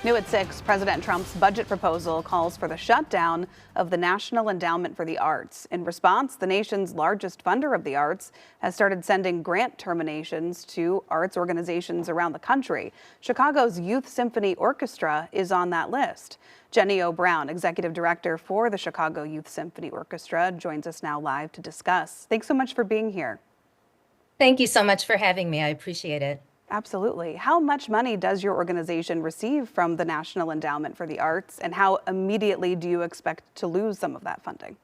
New at 6, President Trump's budget proposal calls for the shutdown of the National Endowment for the Arts. In response, the nation's largest funder of the arts has started sending grant terminations to arts organizations around the country. Chicago's Youth Symphony Orchestra is on that list. Jenny O. Brown, executive director for the Chicago Youth Symphony Orchestra, joins us now live to discuss. Thanks so much for being here. Thank you so much for having me. I appreciate it. Absolutely. How much money does your organization receive from the National Endowment for the Arts, and how immediately do you expect to lose some of that funding?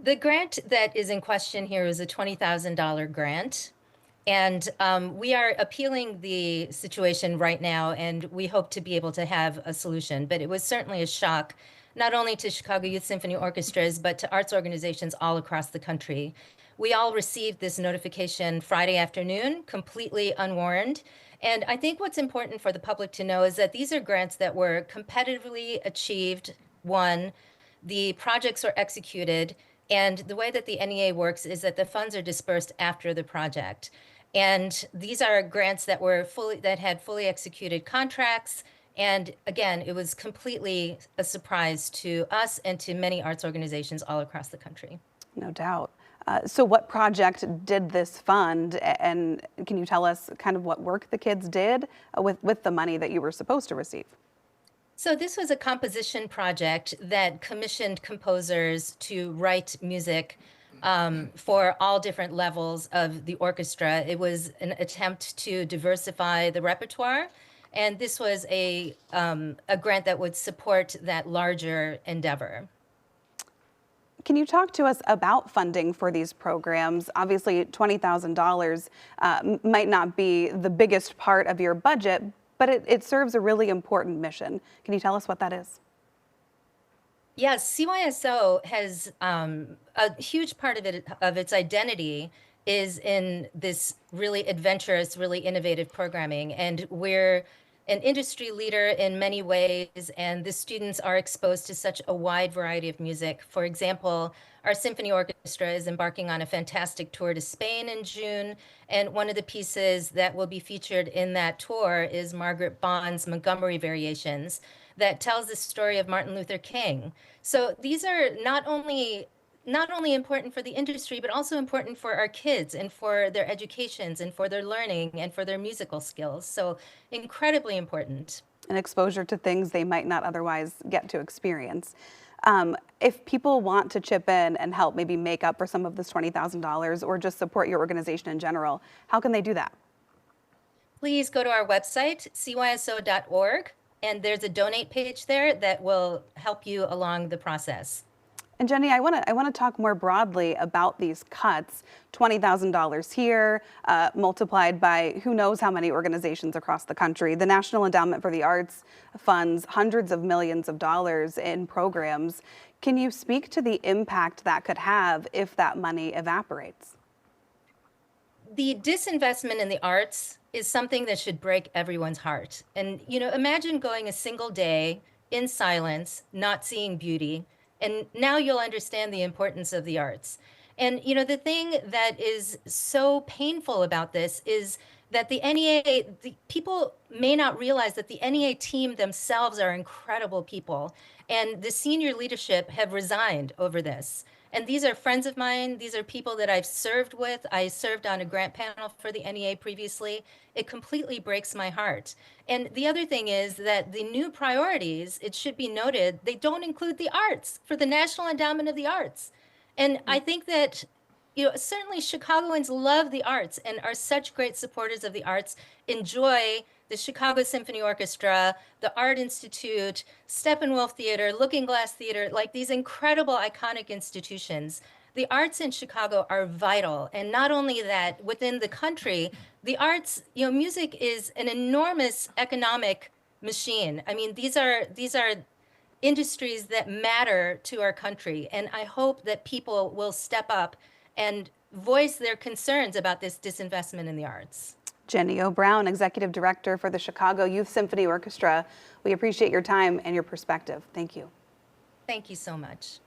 The grant that is in question here is a $20,000 grant. And we are appealing the situation right now, and we hope to be able to have a solution. But it was certainly a shock, not only to Chicago Youth Symphony Orchestras, but to arts organizations all across the country. We all received this notification Friday afternoon, completely unwarned. And I think what's important for the public to know is that these are grants that were competitively achieved, won, the projects were executed, and the way that the NEA works is that the funds are dispersed after the project. And these are grants that had fully executed contracts. And again, it was completely a surprise to us and to many arts organizations all across the country. No doubt. So what project did this fund, and can you tell us kind of what work the kids did with the money that you were supposed to receive? So this was a composition project that commissioned composers to write music for all different levels of the orchestra. It was an attempt to diversify the repertoire, and this was a grant that would support that larger endeavor. Can you talk to us about funding for these programs? Obviously, $20,000 might not be the biggest part of your budget, but it serves a really important mission. Can you tell us what that is? Yes, CYSO has a huge part of its identity is in this really adventurous, really innovative programming. And we're an industry leader in many ways, and the students are exposed to such a wide variety of music. For example, our symphony orchestra is embarking on a fantastic tour to Spain in June, and one of the pieces that will be featured in that tour is Margaret Bond's Montgomery Variations that tells the story of Martin Luther King. So these are not only important for the industry, but also important for our kids and for their educations and for their learning and for their musical skills. So incredibly important. And exposure to things they might not otherwise get to experience. If people want to chip in and help maybe make up for some of this $20,000 or just support your organization in general, how can they do that? Please go to our website, cyso.org, and there's a donate page there that will help you along the process. And Jenny, I want to talk more broadly about these cuts. $20,000 here, multiplied by who knows how many organizations across the country. The National Endowment for the Arts funds hundreds of millions of dollars in programs. Can you speak to the impact that could have if that money evaporates? The disinvestment in the arts is something that should break everyone's heart. And, imagine going a single day in silence, not seeing beauty. And now you'll understand the importance of the arts. And, the thing that is so painful about this is that the NEA, people may not realize that the NEA team themselves are incredible people. And the senior leadership have resigned over this. And these are friends of mine. These are people that I've served with. I served on a grant panel for the NEA previously. It completely breaks my heart. And the other thing is that the new priorities, it should be noted, they don't include the arts for the National Endowment of the Arts. And I think that, certainly Chicagoans love the arts and are such great supporters of the arts, enjoy the Chicago Symphony Orchestra, the Art Institute, Steppenwolf Theater, Looking Glass Theater, like these incredible iconic institutions. The arts in Chicago are vital. And not only that, within the country, the arts, music is an enormous economic machine. I mean, these are industries that matter to our country. And I hope that people will step up and voice their concerns about this disinvestment in the arts. Jenny O. Brown, Executive Director for the Chicago Youth Symphony Orchestra. We appreciate your time and your perspective. Thank you. Thank you so much.